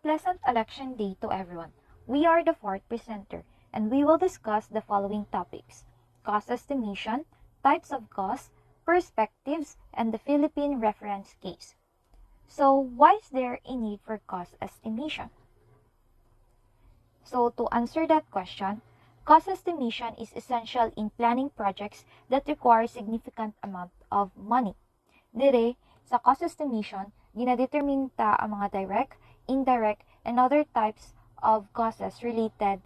pleasant election day to everyone. We are the fourth presenter, and we will discuss the following topics: cost estimation, types of cost, perspectives, and the Philippine reference case. So, why is there a need for cost estimation? So, to answer that question, cost estimation is essential in planning projects that require significant amount of money. Dire, sa cost estimation, ginadetermine ta ang mga direct, indirect, and other types of costs related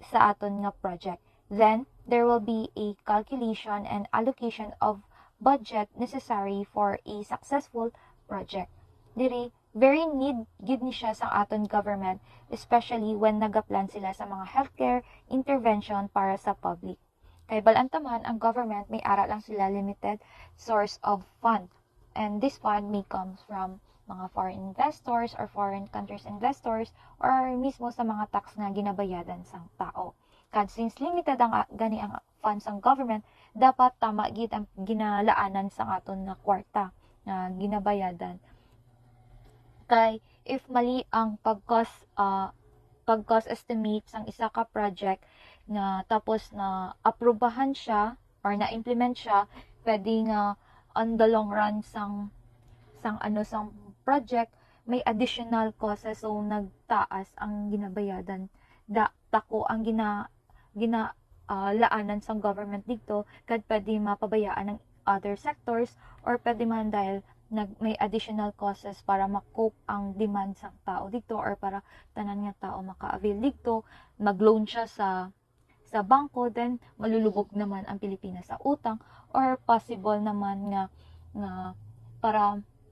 sa aton nga project. Then, there will be a calculation and allocation of budget necessary for a successful project. Dire, very need gid ni siya sa aton government, especially when nagaplan sila sa mga healthcare intervention para sa public. Kay balantaman, ang government may ara lang sila limited source of fund. And this fund may comes from mga foreign investors or foreign countries investors or mismo sa mga tax na ginabayadan sang tao. Kad since limited ang gani ang funds ang government, dapat tama gid ang ginalaanan sa aton na kwarta na ginabayadan. Kay if mali ang pag-cost estimate sang isa ka project na tapos na aprobahan siya or na-implement siya, pwedeng on the long run sang project may additional costs, so nagtaas ang ginabayadan. Tako ang laanan sang government dito, kad pwede mapabayaan ng other sectors or pwede man dahil may additional costs para makope ang demand sang tao dito or para tanan nga tao maka-avail dito, mag-loan siya sa bangko, then malulubog naman ang Pilipinas sa utang, or possible naman nga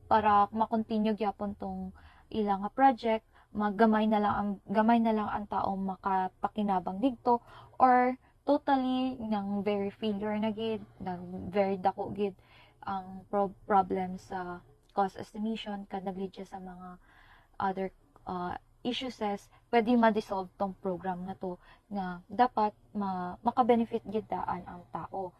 para ma-continue gyapon tong ilang project, gamay na lang ang tao makapakinabang dito, or totally nang very failure na gid, nang very dako gid ang problem sa cost estimation, kadaglit sa mga other issues, pwede ma-dissolve tong program na to nga dapat maka-benefit gid daan ang tao.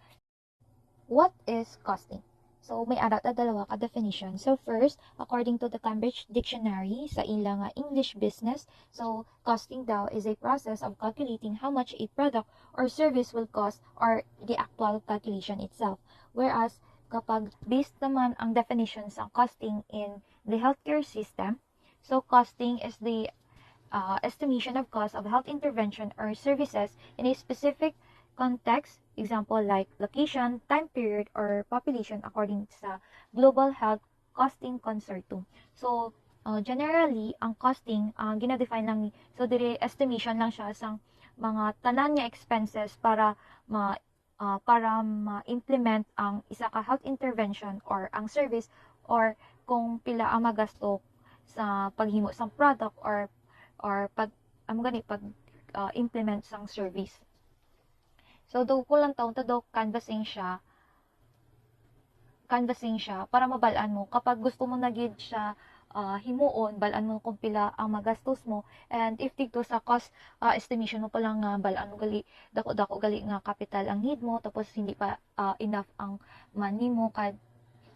What is costing? So, may arat na dalawa ka definition. So, first, according to the Cambridge Dictionary, sa ilang English business, so, costing daw is a process of calculating how much a product or service will cost, or the actual calculation itself. Whereas, kapag based naman ang definition sa costing in the healthcare system, so, costing is the estimation of cost of health intervention or services in a specific context, example like location, time period, or population according sa Global Health Costing Consortium. So, generally, ang costing, ginadefine lang, so dire estimation lang siya sa mga tanan nga expenses para ma-implement ang isa ka health intervention or ang service, or kung pila ang magasto sa paghimo sang product or pag implement sang service. So, daw ko lang taon daw canvassing siya para mabalaan mo kapag gusto mo na gid siya himuon, balaan mo kung pila ang magastos mo, and if dito sa cost estimation mo pa lang balaan mo gali dako gali nga capital ang need mo, tapos hindi pa enough ang money mo, kad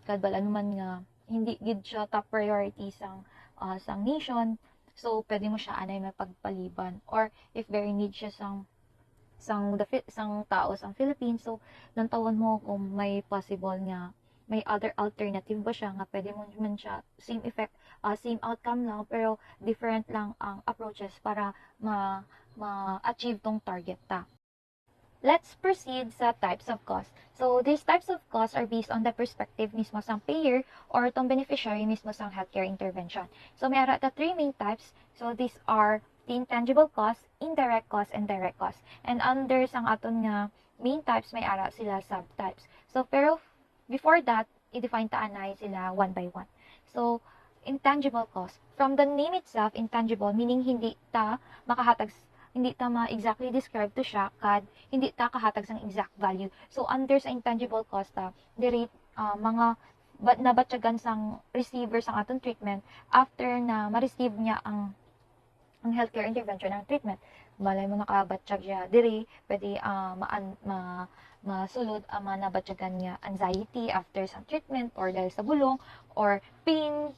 balaan man nga hindi gid siya top priority sang nation, so pwede mo siya anay mapagpaliban, or if very need siya sang tao sang Philippines, so nantawan mo kung may possible nga may other alternative ba siya nga pwede mo man siya same effect, same outcome lang pero different lang ang approaches para ma-achieve tong target ta. Let's proceed sa types of cost. So, these types of costs are based on the perspective mismo sang payer or tong beneficiary mismo sang healthcare intervention. So, may ara ta three main types. So, these are the intangible cost, indirect cost, and direct cost. And under sang aton nga main types, may ara sila subtypes. So, pero before that, i-define ta anay sila one by one. So, intangible cost. From the name itself, intangible, meaning hindi ta ma-exactly describe to siya, kad hindi ta kahatag sang exact value. So, under sa intangible cost, dire mga nabatyagan sang receiver sang aton treatment after na ma-receive niya ang healthcare intervention ng treatment. Malay mo nakabatsyag siya dire, pwede masulod ang nabatyagan niya anxiety after sa treatment, or dahil sa bulong, or pain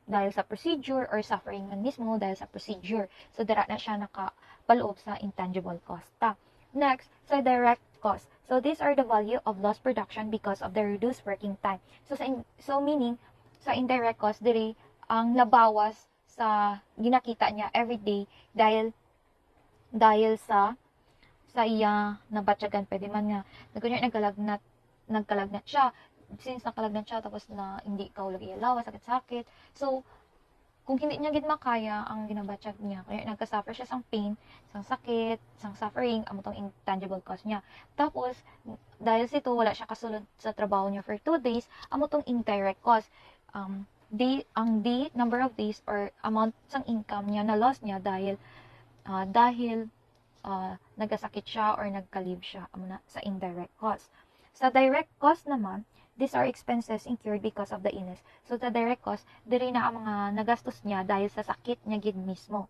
dahil sa procedure or suffering man mismo dahil sa procedure. So, dara na siya nakapaloob sa intangible cost ta. Next, sa direct cost. So, these are the value of lost production because of the reduced working time. So, meaning, sa indirect cost, diri ang nabawas sa ginakita niya everyday dahil sa iya nabatyagan, pwede man nga nagkalagnat siya, since nakalagnat siya tapos na hindi kaulog iyalawa, sakit-sakit. So, kung hindi niya gid makaya ang ginabatsyag niya, kaya nagka-suffer siya sang pain, sang sakit, sang suffering, amo tong intangible cost niya. Tapos, dahil sito wala siya kasulod sa trabaho niya for 2 days, amo tong indirect cost. Ang number of days or amount sang income niya na loss niya dahil nagkasakit siya or nagka-leave siya, amo na sa indirect cost. Sa direct cost naman, these are expenses incurred because of the illness. So, sa direct cost, diri na ang mga nagastos niya dahil sa sakit niya gid mismo.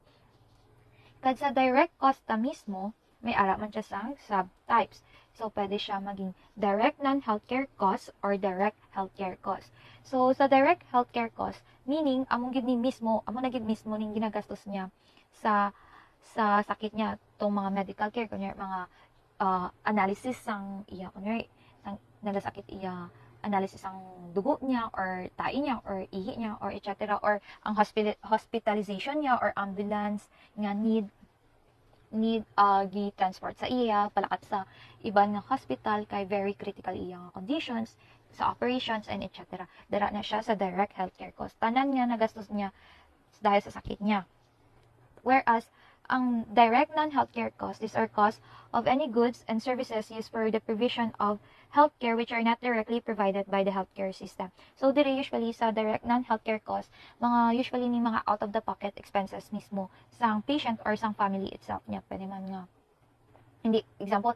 Kad sa direct cost ta mismo, may ara man siya sang subtypes. So, pwede siya maging direct non-healthcare cost or direct healthcare cost. So, sa direct healthcare cost, meaning, amo na gid mismo ning ginagastos niya sa sakit niya, tong mga medical care, kunyari mga analysis sang iya, kunyari nagasakit iya, analysis ang dugo niya or tae niya or ihi niya or etc. or ang hospitalization niya or ambulance nga need gi-transport sa iya palakat sa iban nga hospital kay very critical iya nga conditions sa operations and etc. Dara na siya sa direct healthcare cost. Tanan nga nagastos niya dahil sa sakit niya. Whereas ang direct non-healthcare costs, these are costs of any goods and services used for the provision of healthcare which are not directly provided by the healthcare system. So, dire usually sa direct non-healthcare costs, usually ni mga out-of-the-pocket expenses mismo sang patient or sang family itself niya. Pwede man nga. Hindi, example,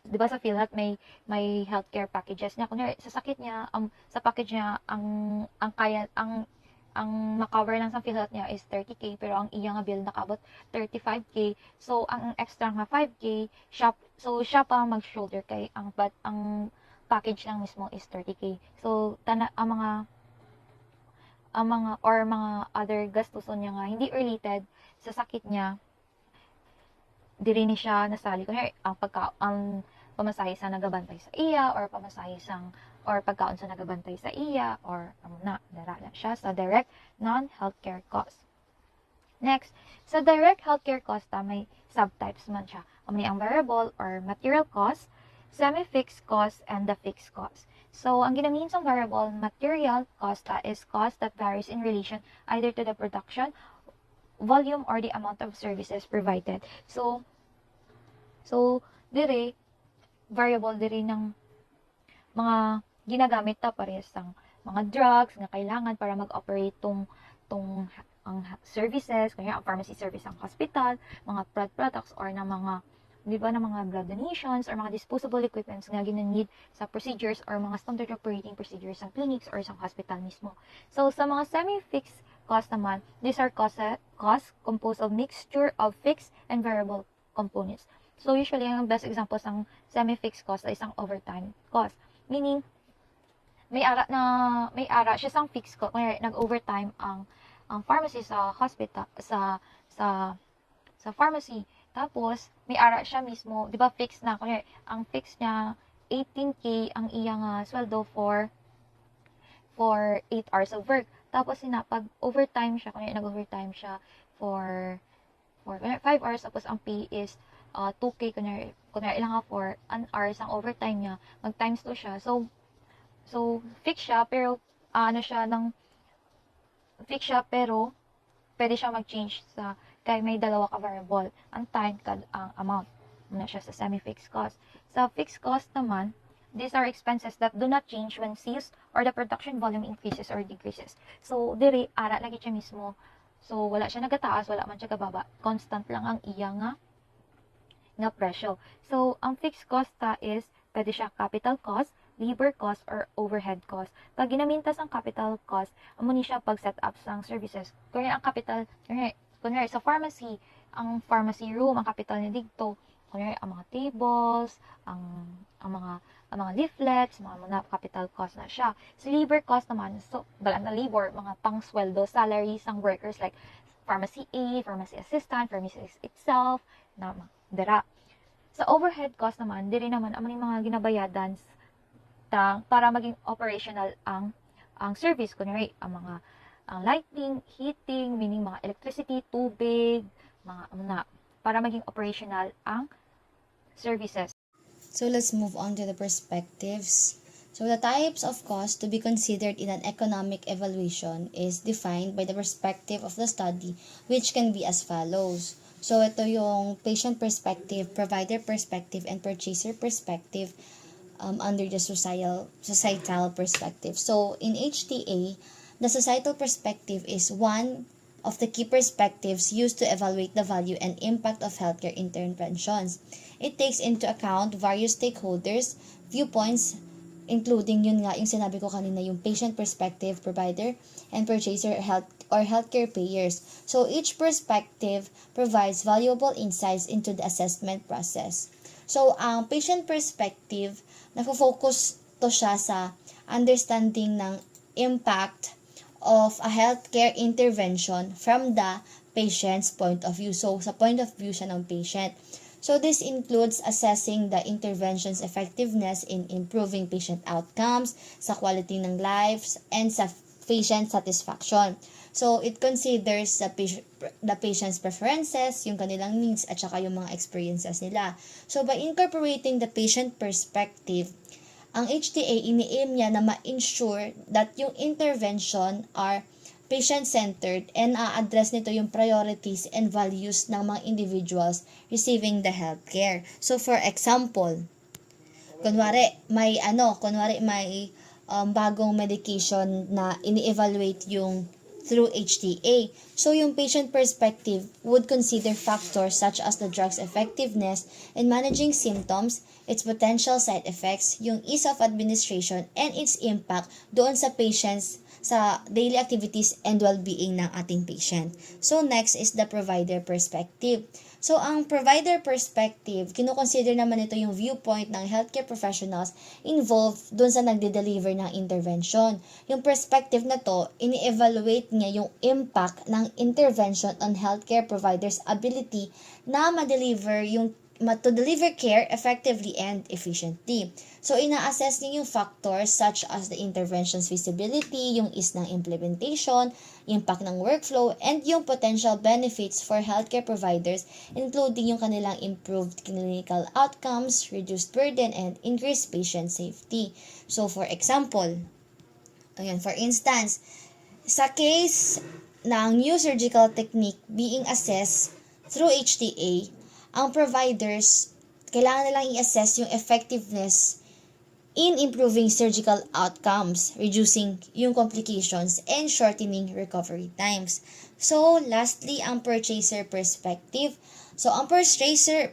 di ba sa PhilHealth may healthcare packages niya. Kunyari, sa sakit niya, sa package niya, ang makover lang sa PhilHealth niya is 30K, pero ang iya nga bill nakabot 35K. So, ang extra nga 5K, siya pa mag-shoulder kay ang package lang mismo is 30K. So, ang mga other gastuson niya nga hindi related sa sakit niya, diri ni siya nasali. Kunyari, ang pamasahe sa nagabantay sa iya or pagkaon sa nagabantay sa iya or dara na siya sa direct non-healthcare cost. Next, sa direct healthcare cost may subtypes man siya. Ang variable or material cost, semi-fixed cost, and the fixed cost. So, ang ginamihin sa variable material cost is cost that varies in relation either to the production volume or the amount of services provided. So dire variable dire ng mga ginagamit ta parehas sang mga drugs nga kailangan para mag-operate tong ang services, kaya ang pharmacy service ang hospital, mga products or na mga mga blood donations or mga disposable equipments nga gina-need sa procedures or mga standard operating procedures sa clinics or sa hospital mismo. So sa mga semi-fixed cost naman, these are costs composed of mixture of fixed and variable components. So usually ang best examples ng semi-fixed cost ay isang overtime cost. Meaning, may ara siya sang fixed cost. Kaya nag-overtime ang pharmacy sa hospital, sa pharmacy. Tapos, may ara siya mismo, di ba fixed na. Kaya ang fixed niya, 18K ang iyang sweldo for 8 hours of work. Tapos, pag overtime siya, kaya nag-overtime siya for 5 hours, tapos ang pay is 2K, kunyari ilang for an hour ang overtime niya, mag times 2 siya. So fixed siya, pero pwede siya mag-change kay may dalawa ka variable, ang time kad ang amount. Muna siya sa semi-fixed cost. Sa fixed cost naman, these are expenses that do not change when sales or the production volume increases or decreases. So diri ara lagi siya mismo. So wala siya nagataas, wala man siya kababa. Constant lang ang iya nga presyo. So ang fixed cost is pwede siya capital cost, labor cost, or overhead cost. Pag ginamintas ang capital cost, amo ni siya pag set up sang services. Kunya ang capital, kunya sa pharmacy, ang pharmacy room, ang capital niya dito kunyari, ang mga tables, ang mga leaflets, mga capital cost na siya. So, labor cost naman, so, dala na labor, mga pang-sweldo, salaries ng workers like pharmacy aide, pharmacy assistant, pharmacy itself, na dira. Sa overhead cost naman, diri naman ang mga ginabayadan para maging operational ang service. Kunyari, ang lighting, heating, meaning mga electricity, tubig, para maging operational ang services. So let's move on to the perspectives. So the types of cost to be considered in an economic evaluation is defined by the perspective of the study, which can be as follows. So ito yung patient perspective, provider perspective, and purchaser perspective under the societal perspective. So in HTA, the societal perspective is one of the key perspectives used to evaluate the value and impact of healthcare interventions. It takes into account various stakeholders, viewpoints, including yun nga, yung sinabi ko kanina, yung patient perspective, provider, and purchaser healthcare payers. So each perspective provides valuable insights into the assessment process. So ang patient perspective, nafo-focus to siya sa understanding ng impact of a healthcare intervention from the patient's point of view. So, sa point of view siya ng patient. So, this includes assessing the intervention's effectiveness in improving patient outcomes, sa quality ng lives, and sa patient satisfaction. So, it considers the patient's preferences, yung kanilang needs, at saka yung mga experiences nila. So, by incorporating the patient perspective, ang HTA, ini-aim niya na ma-ensure that yung intervention are patient-centered and a-address nito yung priorities and values ng mga individuals receiving the healthcare. So, for example, kunwari may bagong medication na ini-evaluate yung through HTA. So, yung patient perspective would consider factors such as the drug's effectiveness in managing symptoms, its potential side effects, yung ease of administration, and its impact doon sa patients sa daily activities and well-being ng ating patient. So, next is the provider perspective. So, ang provider perspective, kinukonsider naman ito yung viewpoint ng healthcare professionals involved dun sa nagde-deliver ng intervention. Yung perspective na to, ini-evaluate niya yung impact ng intervention on healthcare providers' ability na to deliver care effectively and efficiently. So, ina-assess niya yung factors such as the intervention's feasibility, yung ease ng implementation, impact ng workflow, and yung potential benefits for healthcare providers, including yung kanilang improved clinical outcomes, reduced burden, and increased patient safety. So, for example, for instance, sa case ng new surgical technique being assessed through HTA, ang providers, kailangan nilang i-assess yung effectiveness in improving surgical outcomes, reducing yung complications, and shortening recovery times. So, lastly, ang purchaser perspective. So, ang purchaser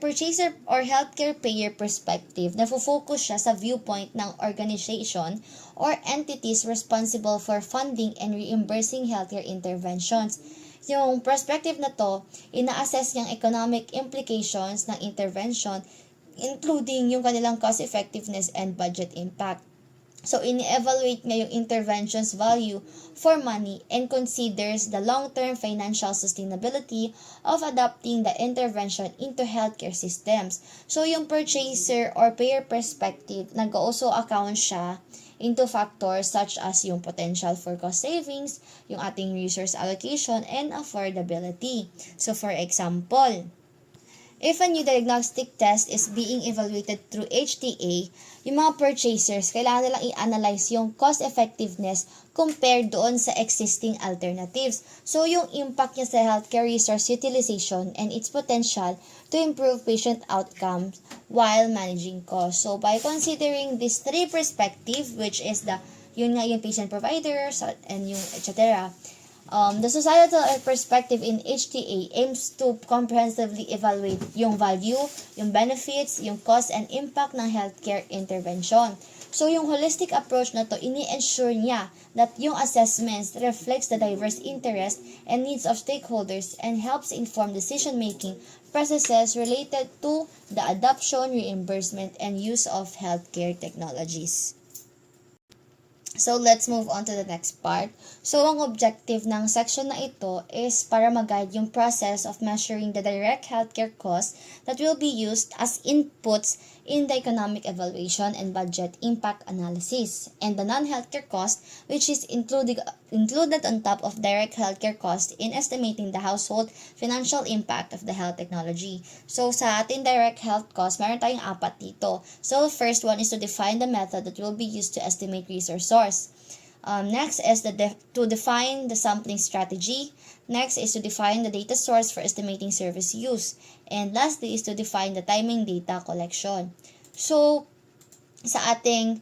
or healthcare payer perspective, nafo-focus siya sa viewpoint ng organization or entities responsible for funding and reimbursing healthcare interventions. Yung perspective na to, ina-assess niyang economic implications ng intervention, including yung kanilang cost effectiveness and budget impact. So, ini-evaluate niya yung intervention's value for money and considers the long-term financial sustainability of adopting the intervention into healthcare systems. So, yung purchaser or payer perspective, nag-also account siya into factors such as yung potential for cost savings, yung ating resource allocation, and affordability. So, for example, if a new diagnostic test is being evaluated through HTA, yung mga purchasers, kailangan nilang i-analyze yung cost effectiveness compared doon sa existing alternatives. So, yung impact niya sa healthcare resource utilization and its potential to improve patient outcomes while managing costs. So, by considering these three perspectives, which is yung patient providers and yung etc., the societal perspective in HTA aims to comprehensively evaluate yung value, yung benefits, yung cost and impact ng healthcare intervention. So, yung holistic approach na to, ini-ensure niya that yung assessments reflects the diverse interests and needs of stakeholders and helps inform decision-making processes related to the adoption, reimbursement, and use of healthcare technologies. So, let's move on to the next part. So, ang objective ng section na ito is para mag-guide yung process of measuring the direct healthcare costs that will be used as inputs in the economic evaluation and budget impact analysis, and the non-healthcare cost, which is included on top of direct healthcare cost in estimating the household financial impact of the health technology. So, sa ating direct health cost, meron tayong apat dito. So, first one is to define the method that will be used to estimate resource source. Next is to define the sampling strategy. Next is to define the data source for estimating service use. And lastly is to define the timing data collection. So, sa ating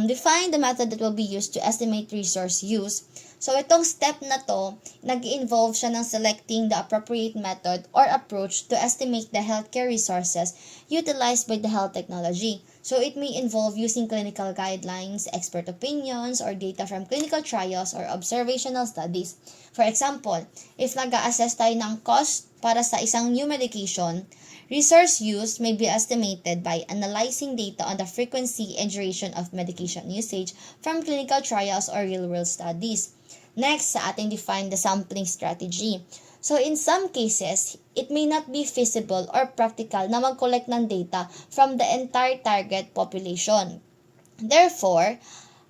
define the method that will be used to estimate resource use. So, itong step na to, nag-involve siya ng selecting the appropriate method or approach to estimate the healthcare resources utilized by the health technology. So, it may involve using clinical guidelines, expert opinions, or data from clinical trials or observational studies. For example, if nag-a-assess tayo ng cost para sa isang new medication, resource use may be estimated by analyzing data on the frequency and duration of medication usage from clinical trials or real-world studies. Next, sa ating define the sampling strategy. So, in some cases, it may not be feasible or practical na mag-collect ng data from the entire target population. Therefore,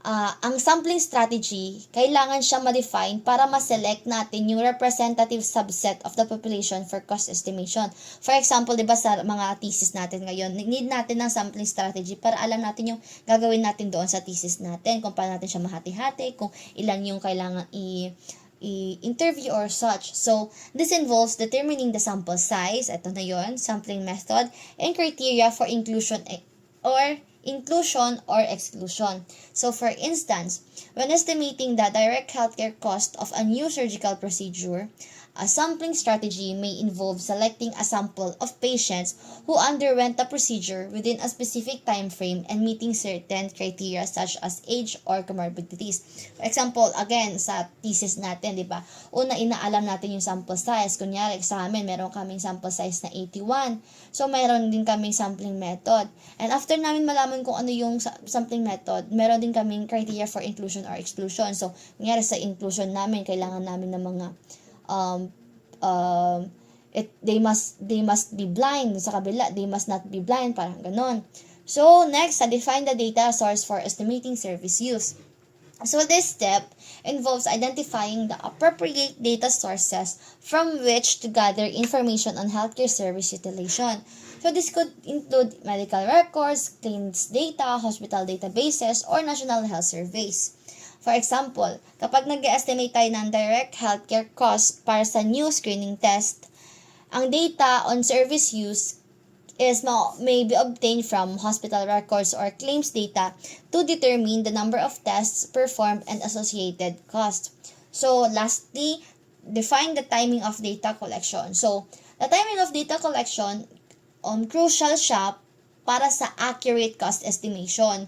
ang sampling strategy, kailangan siya ma-define para ma-select natin yung representative subset of the population for cost estimation. For example, di ba sa mga thesis natin ngayon, need natin ng sampling strategy para alam natin yung gagawin natin doon sa thesis natin, kung paano natin siya mahati-hati, kung ilan yung kailangan i-interview or such. So, this involves determining the sample size, ito na yon, sampling method, and criteria for inclusion or exclusion. So, for instance, when estimating the direct healthcare cost of a new surgical procedure, a sampling strategy may involve selecting a sample of patients who underwent the procedure within a specific time frame and meeting certain criteria such as age or comorbidities. For example, again, sa thesis natin, di ba? Una, inaalam natin yung sample size. Kunyari, sa amin, meron kaming sample size na 81. So, meron din kaming sampling method. And after namin malaman kung ano yung sampling method, meron din kaming criteria for inclusion or exclusion. So, kunyari sa inclusion namin, kailangan namin ng mga they must be blind. Sa kabila, they must not be blind, parang ganon. So, next, define the data source for estimating service use. So, this step involves identifying the appropriate data sources from which to gather information on healthcare service utilization. So, this could include medical records, claims data, hospital databases, or national health surveys. For example, kapag nag-estimate tayo ng direct healthcare cost para sa new screening test, ang data on service use may be obtained from hospital records or claims data to determine the number of tests performed and associated cost. So, lastly, define the timing of data collection. So, the timing of data collection, crucial siya para sa accurate cost estimation.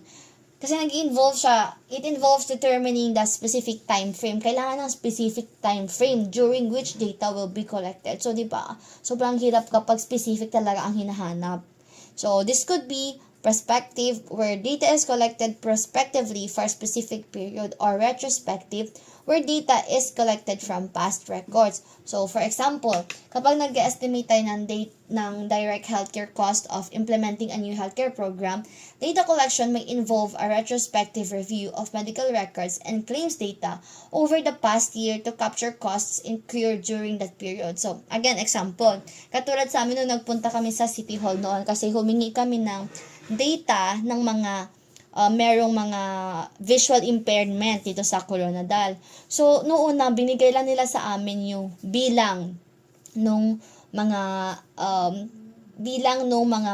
Kasi it involves determining the specific time frame. Kailangan ng specific time frame during which data will be collected. So, di ba, sobrang hirap kapag specific talaga ang hinahanap. So, this could be prospective, where data is collected prospectively for a specific period, or retrospective, where data is collected from past records. So, for example, kapag nag-estimate tayo ng direct healthcare cost of implementing a new healthcare program, data collection may involve a retrospective review of medical records and claims data over the past year to capture costs incurred during that period. So, again, example, katulad sa amin nung nagpunta kami sa City Hall noon kasi humingi kami ng data ng mga merong mga visual impairment dito sa Coronadal. So, noon na, binigay lang nila sa amin yung bilang nung mga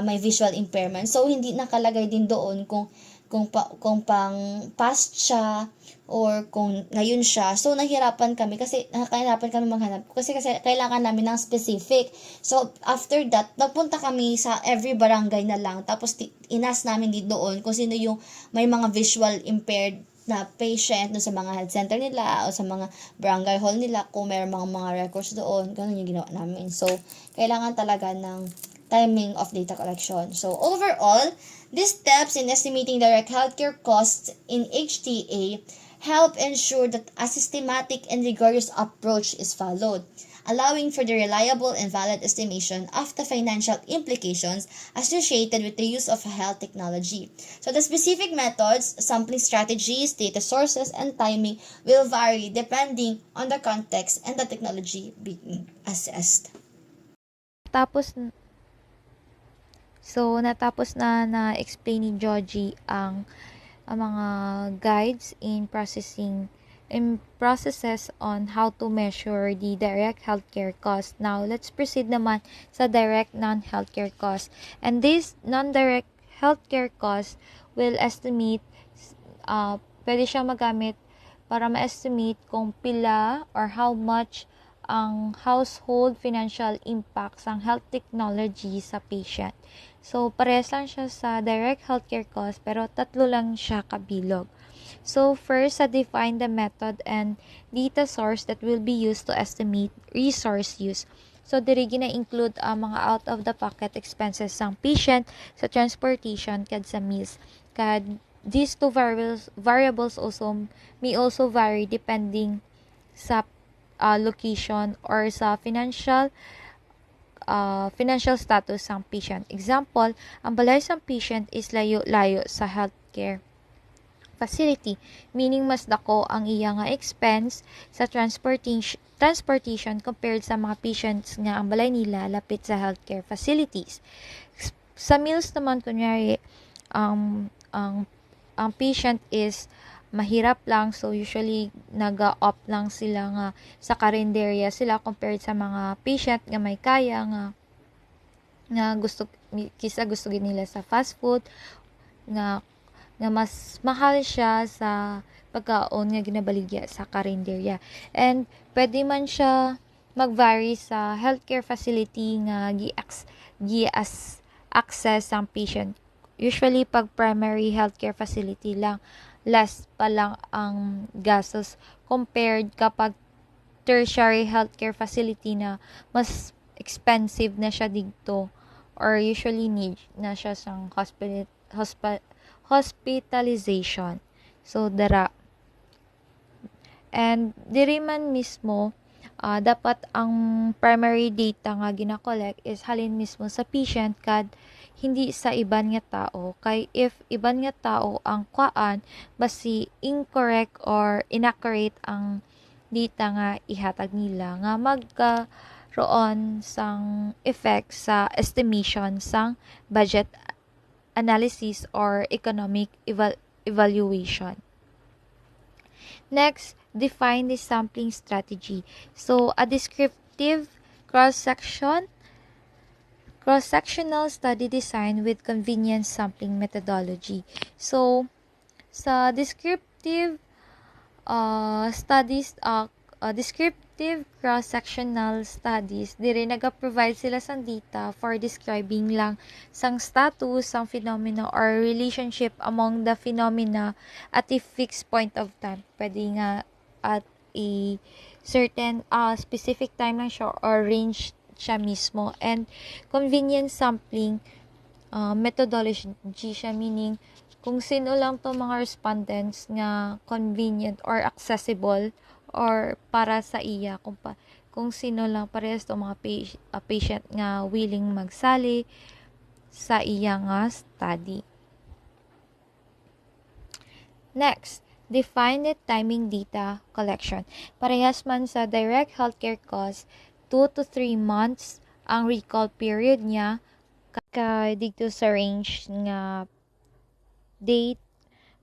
may visual impairment. So, hindi nakalagay din doon kung kung pang past siya or kung ngayon siya. So nahirapan kami maghanap kasi kailangan namin ng specific. So after that, nagpunta kami sa every barangay na lang, tapos inas namin dito doon kung sino yung may mga visual impaired na patient doon sa mga health center nila o sa mga barangay hall nila, kung may mga records doon. Ganun yung ginawa namin. So kailangan talaga ng timing of data collection. So overall, these steps in estimating direct healthcare costs in HTA help ensure that a systematic and rigorous approach is followed, allowing for the reliable and valid estimation of the financial implications associated with the use of health technology. So the specific methods, sampling strategies, data sources, and timing will vary depending on the context and the technology being assessed. Tapos, natapos na explain ni Joji ang mga guides in processes on how to measure the direct healthcare cost. Now, let's proceed naman sa direct non-healthcare cost. And this non-direct healthcare cost will estimate, pwede siya magamit para ma-estimate kung pila or how much ang household financial impacts ng health technology sa patient. So, parehas lang siya sa direct healthcare cost, pero tatlo lang siya kabilog. So, first, define the method and data source that will be used to estimate resource use. So, diri gina-include ang mga out-of-the-pocket expenses ng patient sa transportation kad sa meals. Kad these two variables may also vary depending sa location or sa financial status ng patient. Example, ang balay sa patient is layo-layo sa healthcare facility, meaning mas dako ang iya nga expense sa transportation compared sa mga patients nga ang balay nila lapit sa healthcare facilities. Sa meals naman, kunyari, ang patient is mahirap lang, so usually naga-opt lang sila nga sa karinderya sila compared sa mga patient nga may kaya nga gusto gid nila sa fast food nga mas mahal siya sa pagkaon nga ginabaligya sa karinderya. And pwede man siya mag-vary sa healthcare facility nga access ang patient. Usually, pag primary healthcare facility lang, less pa lang ang gastos compared kapag tertiary healthcare facility na mas expensive na siya dito or usually need na siya sa hospitalization. So, dara. And diri man mismo, dapat ang primary data nga gina-collect is halin mismo sa patient kad hindi sa iban nga tao. Kay if iban nga tao ang kuan, basi incorrect or inaccurate ang data nga ihatag nila nga magkaroon sang effect sa estimation sang budget analysis or economic evaluation. Next, define the sampling strategy. So, a descriptive cross-sectional study design with convenient sampling methodology. So, sa descriptive descriptive cross-sectional studies, dire naga-provide sila sang data for describing lang sang status, sang phenomena or relationship among the phenomena at a fixed point of time. Pwede nga at a certain specific time lang siya or range siya mismo. And convenient sampling methodology siya, meaning kung sino lang to mga respondents nga convenient or accessible or para sa iya, kung sino lang parehas to mga patient nga willing magsali sa iya nga study. Next, define the timing data collection. Parehas man sa direct healthcare cost, 2 to 3 months ang recall period niya, kay dito sa range nga date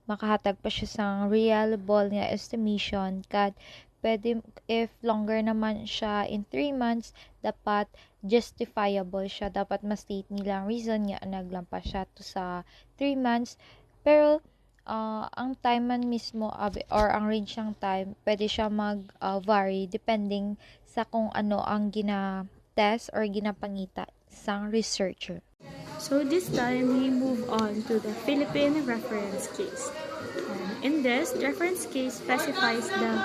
makahatag pa siya sang reliable nga estimation. Kad pwede, if longer naman siya in 3 months, dapat justifiable siya, dapat ma-state nila ang reason nga naglampas siya to sa 3 months. Pero ang time man mismo or ang range ng time, pwede siya mag-vary depending sa kung ano ang gina-test or ginapangita sang researcher. So this time, we move on to the Philippine reference case. In this, the reference case specifies the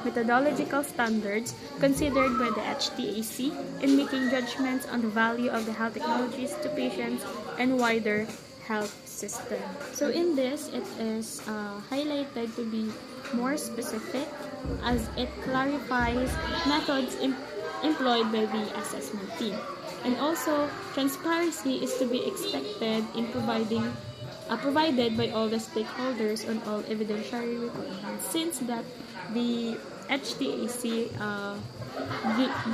methodological standards considered by the HTAC in making judgments on the value of the health technologies to patients and wider health system. So in this, it is highlighted to be more specific as it clarifies methods employed by the assessment team. And also, transparency is to be expected in provided by all the stakeholders on all evidentiary requirements, since that the HTAC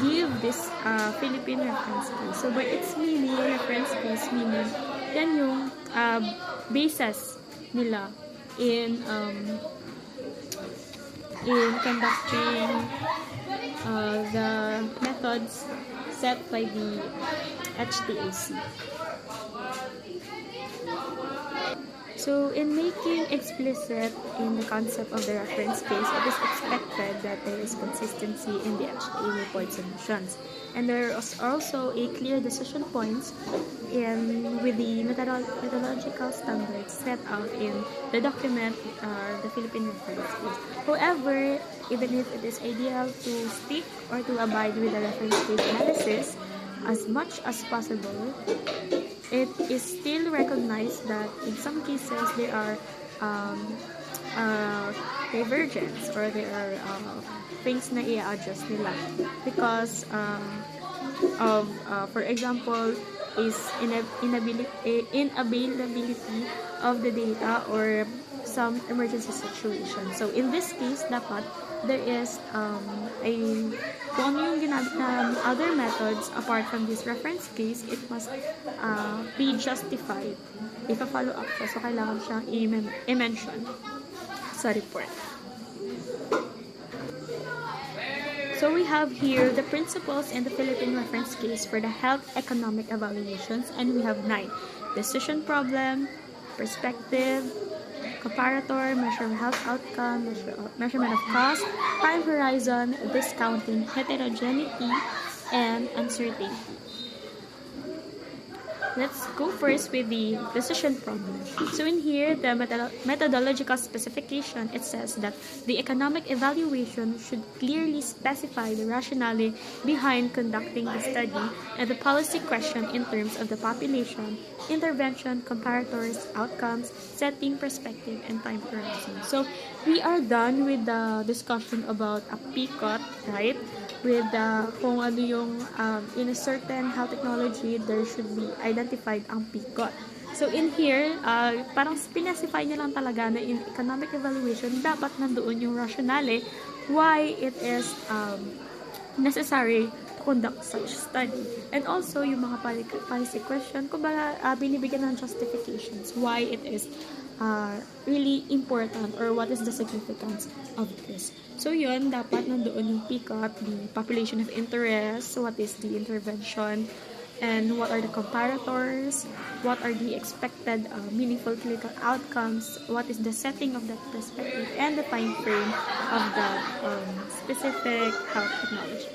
give this Philippine reference case. So by its meaning, reference case meaning yan yung basis nila in conducting the methods set by the HTAC. So, in making explicit in the concept of the reference case, it is expected that there is consistency in the HTA report submissions. And there is also a clear decision points with the methodological standards set out in the document, the Philippine reference case. However, even if it is ideal to stick or to abide with the reference case analysis as much as possible, it is still recognized that in some cases there are divergence or there are things na i-adjust nila because of for example is inavailability of the data or some emergency situation. So in this case, dapat there is kung ano yung ginamit na other methods apart from this reference case, it must be justified. Ipa-follow up siya, so kailangan siyang i-mention sa report. So we have here the principles in the Philippine reference case for the health economic evaluations, and we have 9. Decision problem, perspective, comparator, measure of health outcome, measurement of cost, time horizon, discounting, heterogeneity, and uncertainty. Let's go first with the decision problem. So in here, the methodological specification, it says that the economic evaluation should clearly specify the rationale behind conducting the study and the policy question in terms of the population, intervention, comparators, outcomes, setting, perspective, and time horizon. So we are done with the discussion about a PCOT, right? With kung ano yung in a certain health technology, there should be identified ang PCOT. So in here, parang specify niya lang talaga na in economic evaluation, dapat nandoon yung rationale why it is necessary to conduct such study. And also, yung mga policy question, kung ba binibigyan ng justifications why it is really important or what is the significance of this. So yun, dapat nandoon yung PCOT, the population of interest, what is the intervention, and what are the comparators, what are the expected meaningful clinical outcomes, what is the setting of that perspective, and the time frame of the specific health technology.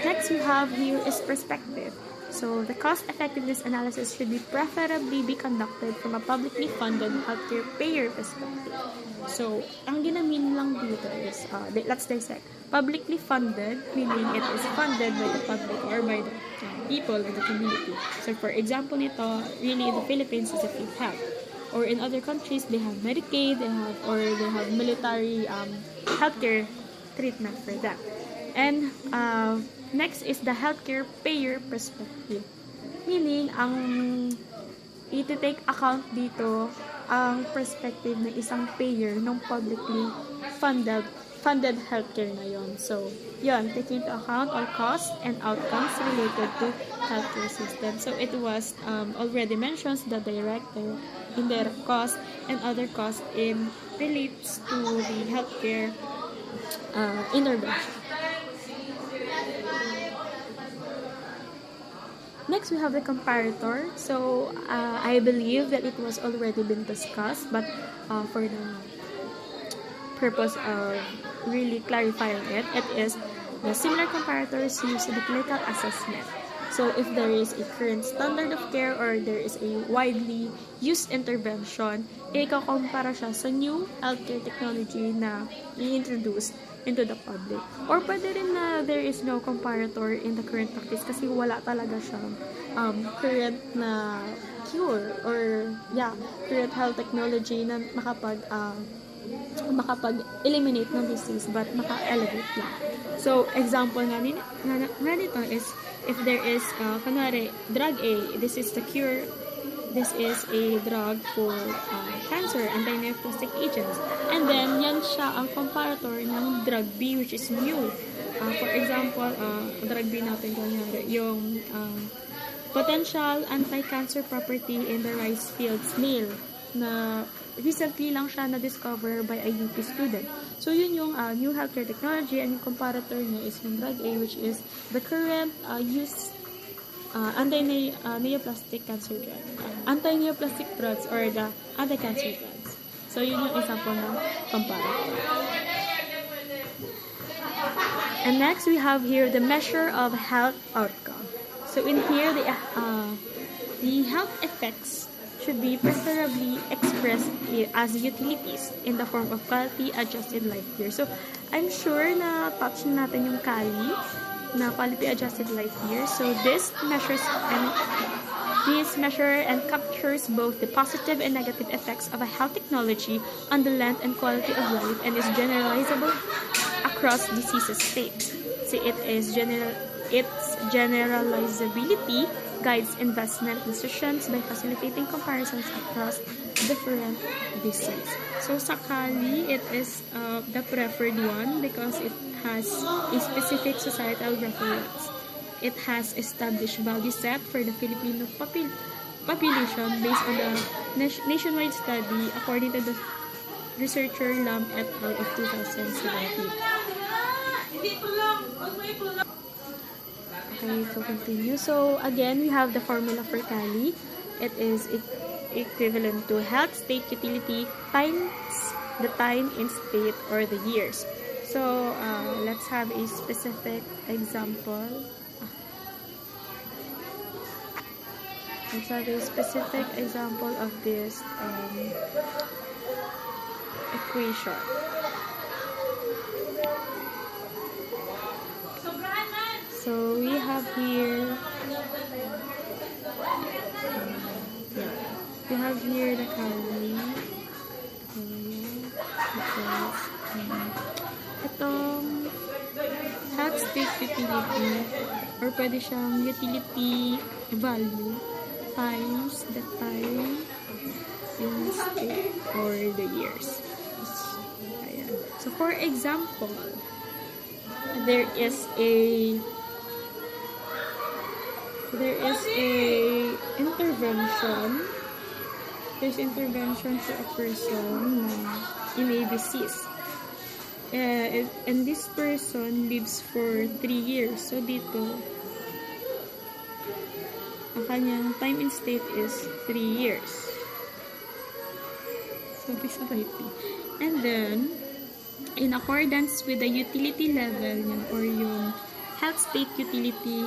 Next we have here is perspective. So the cost effectiveness analysis should be preferably be conducted from a publicly funded healthcare payer perspective. So ang ginamin lang dito is let's dissect. Publicly funded, meaning it is funded by the public or by the people in the community. So for example nito, really in the Philippines is a free health. Or in other countries, they have Medicaid, they have military healthcare treatment for that. And next is the healthcare payer perspective. Meaning, ang iti-take account dito ang perspective ng isang payer ng publicly funded healthcare na yon. So, yon, taking into account all costs and outcomes related to healthcare system. So, it was already mentioned the direct, indirect cost, and other costs in relates to the healthcare intervention. Next, we have the comparator. So, I believe that it was already been discussed, but for the purpose of really clarifying it, it is the similar comparators used in the clinical assessment. So, if there is a current standard of care or there is a widely used intervention, ikakompara siya sa new healthcare technology na i-introduce into the public. Or pwede rin na there is no comparator in the current practice kasi wala talaga siyang current na cure or current health technology na makapag-eliminate ng disease but maka-elevate lang. So, example nga nito is if there is, kunwari, drug A, this is the cure, this is a drug for cancer, anti-neoplastic agents. And then, yan siya ang comparator ng drug B which is new. For example, drug B natin kunwari, yung potential anti-cancer property in the rice field snail na recently lang siya na-discover by a UP student. So, yun yung new healthcare technology and yung comparator niya is yung drug A which is the current used anti-neoplastic cancer drug. Anti-neoplastic drugs or the anti-cancer drugs. So, yun yung example ng comparator. And next, we have here the measure of health outcome. So, in here, the health effects should be preferably expressed as utilities in the form of quality-adjusted life years. So, I'm sure na touch natin yung QALY, na quality-adjusted life years. So, this measure and captures both the positive and negative effects of a health technology on the length and quality of life and is generalizable across disease states. So, its generalizability guides investment decisions by facilitating comparisons across different diseases. So, sa QALY, it is the preferred one because it has a specific societal reference. It has established value set for the Filipino population based on the nationwide study according to the researcher Lam et al. Of 2017. Okay, so continue. So, again, we have the formula for QALY. It is equivalent to health state utility times the time in state or the years. So, let's have a specific example. Let's have a specific example of this equation. So, we have here the QALY. Itong health state utility or pwede siyang utility value times the time in state or the years. Ayan. So, for example, there is intervention. There's intervention to a person in a disease. And this person lives for 3 years. So, dito, ang kanyang time in state is 3 years. So, this is writing. And then, in accordance with the utility level niya or yung health state utility,